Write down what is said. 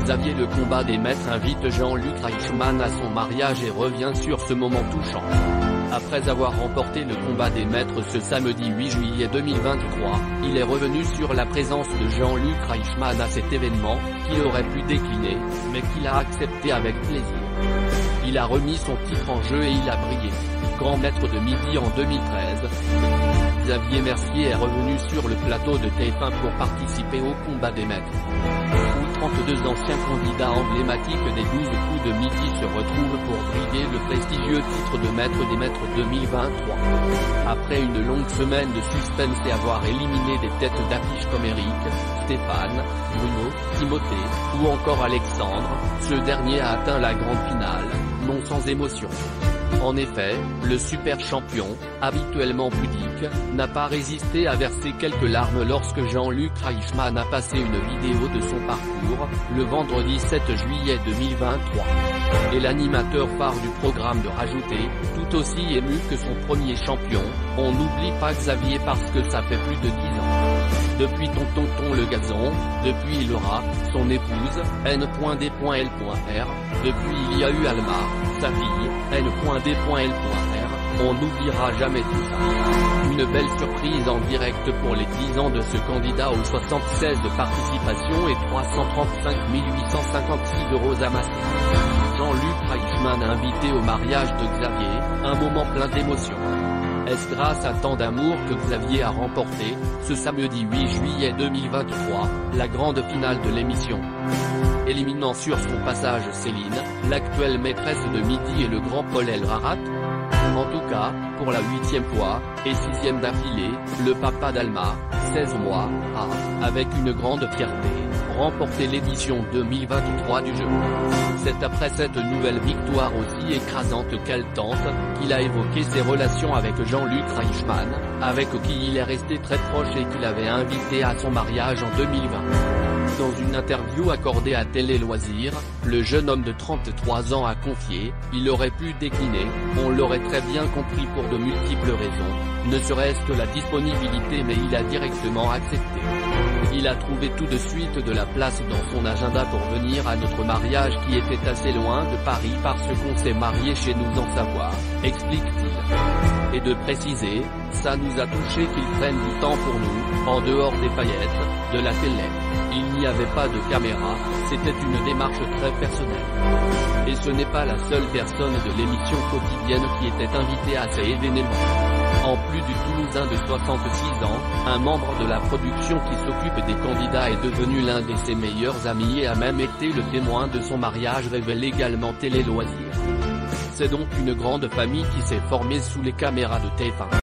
Xavier Le Combat des Maîtres invite Jean-Luc Reichmann à son mariage et revient sur ce moment touchant. Après avoir remporté le combat des maîtres ce samedi 8 juillet 2023, il est revenu sur la présence de Jean-Luc Reichmann à cet événement, qu'il aurait pu décliner, mais qu'il a accepté avec plaisir. Il a remis son titre en jeu et il a brillé. Grand maître de midi en 2013. Xavier Mercier est revenu sur le plateau de TF1 pour participer au combat des maîtres, où 32 anciens candidats emblématiques des 12 coups de midi se retrouvent pour briguer le prestigieux titre de maître des maîtres 2023. Après une longue semaine de suspense et avoir éliminé des têtes d'affiche comme Eric, Stéphane, Bruno, Timothée, ou encore Alexandre, ce dernier a atteint la grande finale, non sans émotion. En effet, le super champion, habituellement pudique, n'a pas résisté à verser quelques larmes lorsque Jean-Luc Reichmann a passé une vidéo de son parcours, le vendredi 7 juillet 2023. Et l'animateur phare du programme de rajouter, tout aussi ému que son premier champion, on n'oublie pas Xavier parce que ça fait plus de 10 ans. Depuis Tonton le gazon, depuis Laura, son épouse, n.d.l.r, depuis il y a eu Alma, sa fille, n.d.l.r, on n'oubliera jamais tout ça. Une belle surprise en direct pour les 10 ans de ce candidat aux 76 de participation et 335 856 € amassés. Jean-Luc Reichmann invité au mariage de Xavier, un moment plein d'émotion. Est-ce grâce à tant d'amour que Xavier a remporté, ce samedi 8 juillet 2023, la grande finale de l'émission, éliminant sur son passage Céline, l'actuelle maîtresse de midi et le grand Paul Elrarat? En tout cas, pour la 8e fois, et 6e d'affilée, le papa d'Alma, 16 mois, a, avec une grande fierté, remporté l'édition 2023 du jeu. C'est après cette nouvelle victoire aussi écrasante qu'haletante, qu'il a évoqué ses relations avec Jean-Luc Reichmann, avec qui il est resté très proche et qu'il avait invité à son mariage en 2020. Dans une interview accordée à Télé Loisirs, le jeune homme de 33 ans a confié, il aurait pu décliner, on l'aurait très bien compris pour de multiples raisons, ne serait-ce que la disponibilité, mais il a directement accepté. Il a trouvé tout de suite de la place dans son agenda pour venir à notre mariage qui était assez loin de Paris parce qu'on s'est marié chez nous en Savoie, explique-t-il. Et de préciser, ça nous a touché qu'il prenne du temps pour nous, en dehors des paillettes, de la télé. Il n'y avait pas de caméra, c'était une démarche très personnelle. Et ce n'est pas la seule personne de l'émission quotidienne qui était invitée à ces événements. En plus du Toulousain de 66 ans, un membre de la production qui s'occupe des candidats est devenu l'un de ses meilleurs amis et a même été le témoin de son mariage, révèle également Télé Loisirs. C'est donc une grande famille qui s'est formée sous les caméras de TF1.